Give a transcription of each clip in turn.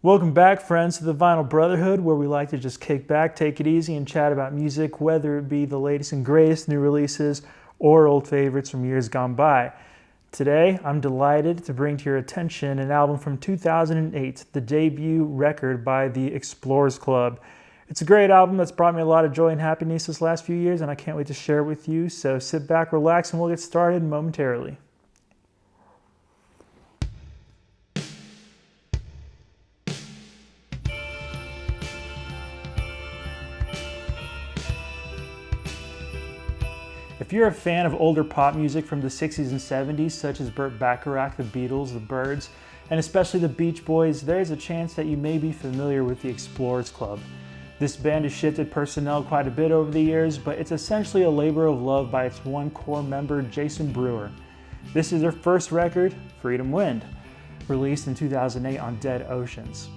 Welcome back, friends, to the Vinyl Brotherhood, where we like to just kick back, take it easy, and chat about music, whether it be the latest and greatest new releases or old favorites from years gone by. Today, I'm delighted to bring to your attention an album from 2008, the debut record by the Explorers Club. It's a great album that's brought me a lot of joy and happiness this last few years, and I can't wait to share it with you. So sit back, relax, and we'll get started momentarily. If you're a fan of older pop music from the 60s and 70s, such as Burt Bacharach, the Beatles, the Byrds, and especially the Beach Boys, there's a chance that you may be familiar with the Explorers Club. This band has shifted personnel quite a bit over the years, but it's essentially a labor of love by its one core member, Jason Brewer. This is their first record, Freedom Wind, released in 2008 on Dead Oceans.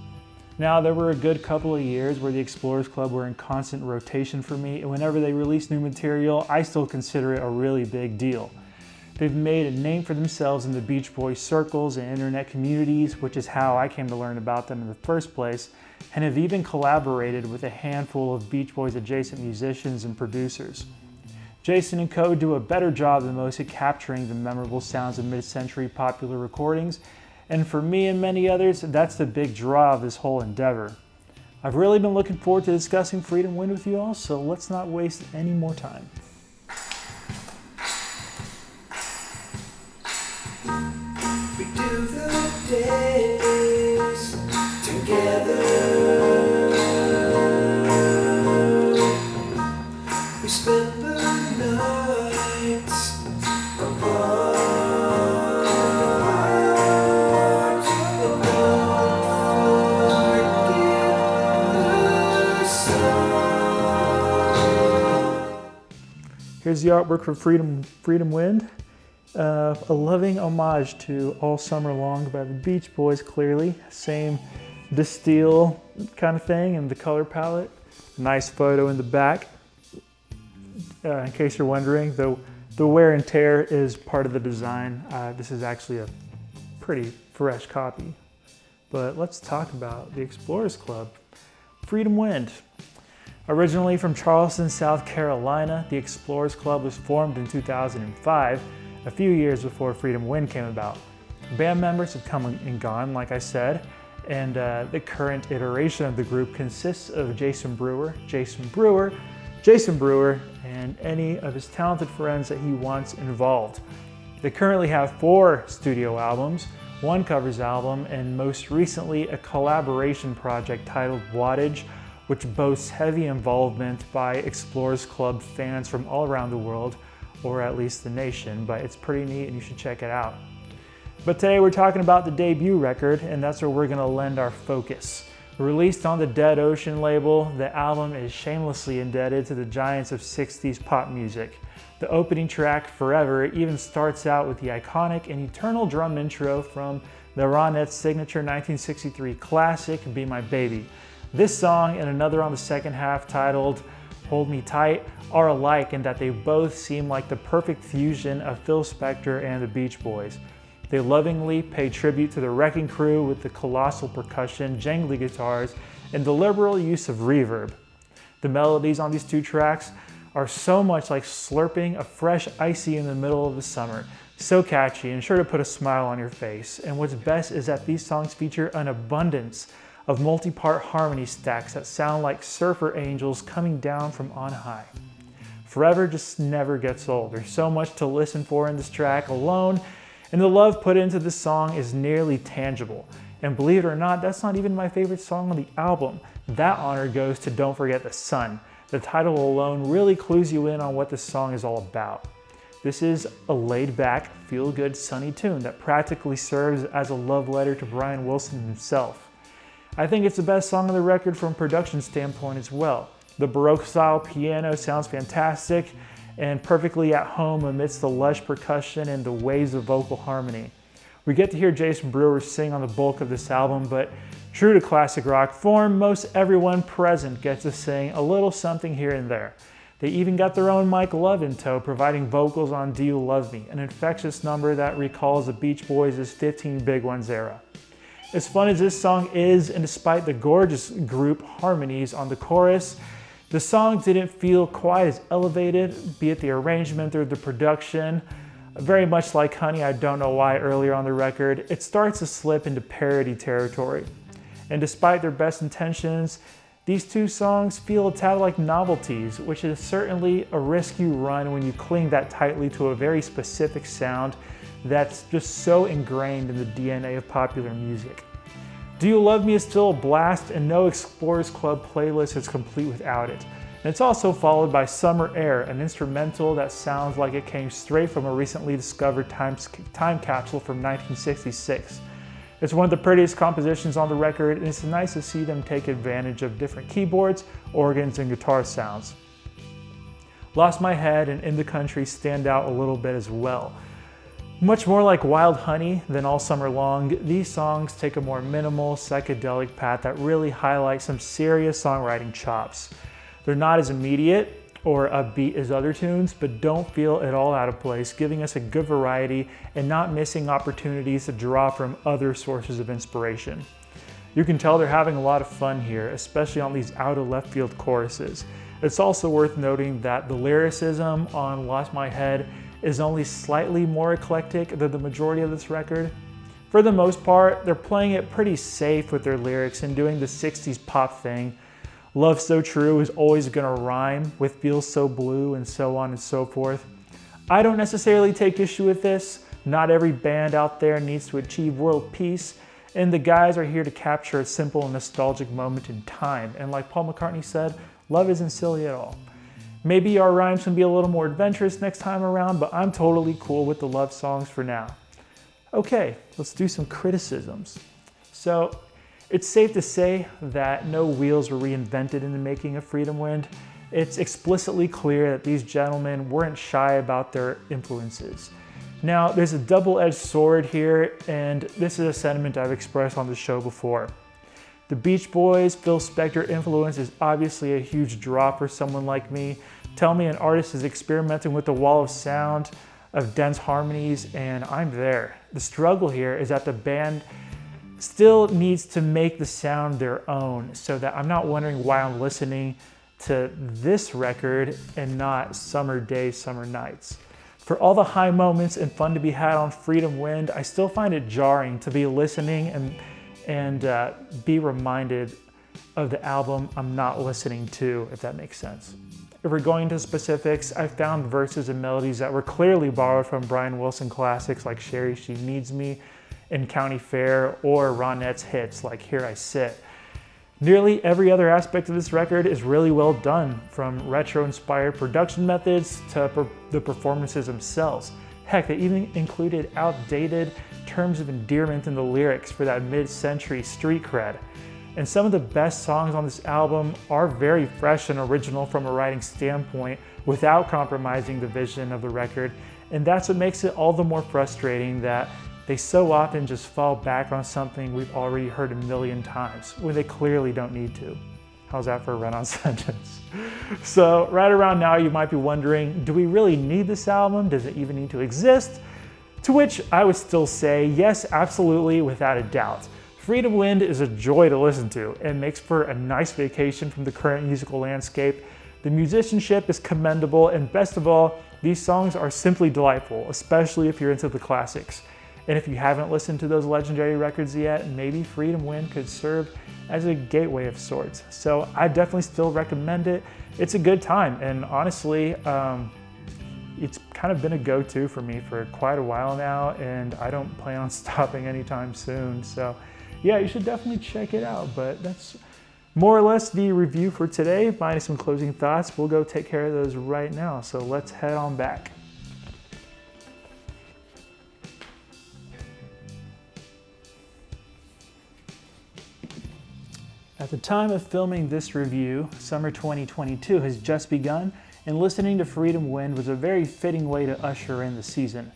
Now, there were a good couple of years where the Explorers Club were in constant rotation for me, and whenever they release new material, I still consider it a really big deal. They've made a name for themselves in the Beach Boys circles and internet communities, which is how I came to learn about them in the first place, and have even collaborated with a handful of Beach Boys adjacent musicians and producers. Jason and co. do a better job than most at capturing the memorable sounds of mid-century popular recordings, and for me and many others, that's the big draw of this whole endeavor. I've really been looking forward to discussing Freedom Wind with you all, so let's not waste any more time. We do the days together. We spend the nights apart. And don't forget the sun. Here's the artwork for Freedom Wind. A loving homage to All Summer Long by the Beach Boys, clearly. Same Distill kind of thing, and the color palette. Nice photo in the back. In case you're wondering, the wear and tear is part of the design. This is actually a pretty fresh copy. But let's talk about the Explorers Club. Freedom Wind. Originally from Charleston, South Carolina, the Explorers Club was formed in 2005, a few years before Freedom Wind came about. Band members have come and gone, like I said, and the current iteration of the group consists of Jason Brewer, and any of his talented friends that he wants involved. They currently have 4 studio albums, 1 covers album, and most recently a collaboration project titled Wattage, which boasts heavy involvement by Explorers Club fans from all around the world, or at least the nation, but it's pretty neat and you should check it out. But today we're talking about the debut record, and that's where we're gonna lend our focus. Released on the Dead Ocean label, the album is shamelessly indebted to the giants of 60s pop music. The opening track, Forever, even starts out with the iconic and eternal drum intro from the Ronettes' signature 1963 classic, Be My Baby. This song and another on the second half titled Hold Me Tight are alike in that they both seem like the perfect fusion of Phil Spector and the Beach Boys. They lovingly pay tribute to the Wrecking Crew with the colossal percussion, jangly guitars, and the liberal use of reverb. The melodies on these 2 tracks are so much like slurping a fresh icy in the middle of the summer. So catchy and sure to put a smile on your face. And what's best is that these songs feature an abundance of multi-part harmony stacks that sound like surfer angels coming down from on high. Forever just never gets old. There's so much to listen for in this track alone, and the love put into this song is nearly tangible. And believe it or not, that's not even my favorite song on the album. That honor goes to Don't Forget the Sun. The title alone really clues you in on what this song is all about. This is a laid-back, feel-good, sunny tune that practically serves as a love letter to Brian Wilson himself. I think it's the best song on the record from a production standpoint as well. The Baroque-style piano sounds fantastic and perfectly at home amidst the lush percussion and the waves of vocal harmony. We get to hear Jason Brewer sing on the bulk of this album, but true to classic rock form, most everyone present gets to sing a little something here and there. They even got their own Mike Love in tow, providing vocals on Do You Love Me, an infectious number that recalls the Beach Boys' 15 Big Ones era. As fun as this song is, and despite the gorgeous group harmonies on the chorus, the song didn't feel quite as elevated, be it the arrangement or the production. Very much like Honey, I Don't Know Why earlier on the record, it starts to slip into parody territory. And despite their best intentions, these two songs feel a tad like novelties, which is certainly a risk you run when you cling that tightly to a very specific sound that's just so ingrained in the DNA of popular music. Do You Love Me is still a blast, and no Explorers Club playlist is complete without it. And it's also followed by Summer Air, an instrumental that sounds like it came straight from a recently discovered time capsule from 1966. It's one of the prettiest compositions on the record, and it's nice to see them take advantage of different keyboards, organs, and guitar sounds. Lost My Head and In the Country stand out a little bit as well. Much more like Wild Honey than All Summer Long, these songs take a more minimal, psychedelic path that really highlights some serious songwriting chops. They're not as immediate or upbeat as other tunes, but don't feel at all out of place, giving us a good variety and not missing opportunities to draw from other sources of inspiration. You can tell they're having a lot of fun here, especially on these out of left field choruses. It's also worth noting that the lyricism on Lost My Head is only slightly more eclectic than the majority of this record. For the most part, they're playing it pretty safe with their lyrics and doing the 60s pop thing. Love So True is always gonna rhyme with Feels So Blue and so on and so forth. I don't necessarily take issue with this. Not every band out there needs to achieve world peace, and the guys are here to capture a simple and nostalgic moment in time. And like Paul McCartney said, love isn't silly at all. Maybe our rhymes can be a little more adventurous next time around, but I'm totally cool with the love songs for now. Okay, let's do some criticisms. So, it's safe to say that no wheels were reinvented in the making of Freedom Wind. It's explicitly clear that these gentlemen weren't shy about their influences. Now, there's a double-edged sword here, and this is a sentiment I've expressed on the show before. The Beach Boys' Phil Spector influence is obviously a huge draw for someone like me. Tell me an artist is experimenting with the wall of sound, of dense harmonies, and I'm there. The struggle here is that the band still needs to make the sound their own, so that I'm not wondering why I'm listening to this record and not Summer Days, Summer Nights. For all the high moments and fun to be had on Freedom Wind, I still find it jarring to be listening and be reminded of the album I'm not listening to, if that makes sense. If we're going to specifics, I found verses and melodies that were clearly borrowed from Brian Wilson classics like Sherry, She Needs Me, in County Fair, or Ronette's hits like Here I Sit. Nearly every other aspect of this record is really well done, from retro-inspired production methods to the performances themselves. Heck, they even included outdated terms of endearment in the lyrics for that mid-century street cred. And some of the best songs on this album are very fresh and original from a writing standpoint without compromising the vision of the record, and that's what makes it all the more frustrating that they so often just fall back on something we've already heard a million times when they clearly don't need to. How's that for a run-on sentence? So right around now you might be wondering, do we really need this album? Does it even need to exist? To which I would still say, yes, absolutely, without a doubt. Freedom Wind is a joy to listen to and makes for a nice vacation from the current musical landscape. The musicianship is commendable, and best of all, these songs are simply delightful, especially if you're into the classics. And if you haven't listened to those legendary records yet, maybe Freedom Wind could serve as a gateway of sorts. So I definitely still recommend it. It's a good time, and honestly, it's kind of been a go-to for me for quite a while now, and I don't plan on stopping anytime soon. So yeah, you should definitely check it out. But that's more or less the review for today, minus some closing thoughts. We'll go take care of those right now. So let's head on back. At the time of filming this review, summer 2022 has just begun, and listening to Freedom Wind was a very fitting way to usher in the season.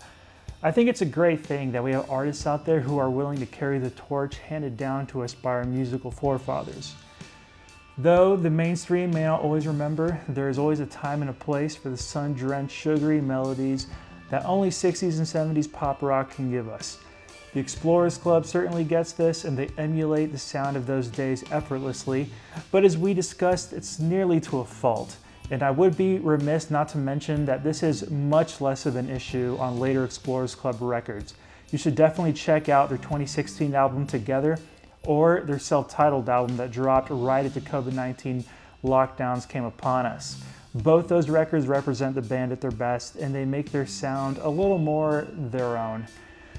I think it's a great thing that we have artists out there who are willing to carry the torch handed down to us by our musical forefathers. Though the mainstream may not always remember, there is always a time and a place for the sun-drenched, sugary melodies that only 60s and 70s pop rock can give us. The Explorers Club certainly gets this, and they emulate the sound of those days effortlessly, but as we discussed, it's nearly to a fault. And I would be remiss not to mention that this is much less of an issue on later Explorers Club records. You should definitely check out their 2016 album Together, or their self-titled album that dropped right as the COVID-19 lockdowns came upon us. Both those records represent the band at their best, and they make their sound a little more their own.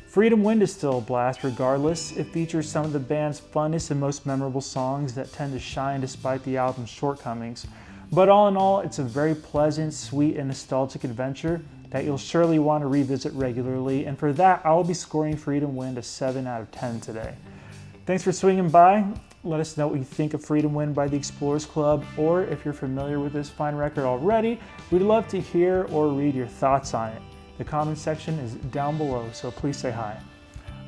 Freedom Wind is still a blast regardless. It features some of the band's funnest and most memorable songs that tend to shine despite the album's shortcomings. But all in all, it's a very pleasant, sweet, and nostalgic adventure that you'll surely want to revisit regularly, and for that, I will be scoring Freedom Wind a 7 out of 10 today. Thanks for swinging by. Let us know what you think of Freedom Wind by the Explorers Club, or if you're familiar with this fine record already, we'd love to hear or read your thoughts on it. The comment section is down below, so please say hi.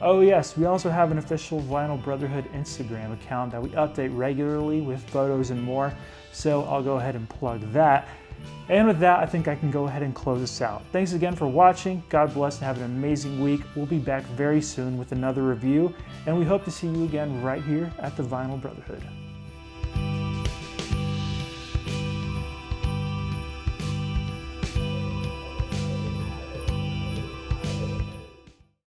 Oh yes, we also have an official Vinyl Brotherhood Instagram account that we update regularly with photos and more, so I'll go ahead and plug that. And with that, I think I can go ahead and close this out. Thanks again for watching. God bless and have an amazing week. We'll be back very soon with another review, and we hope to see you again right here at the Vinyl Brotherhood.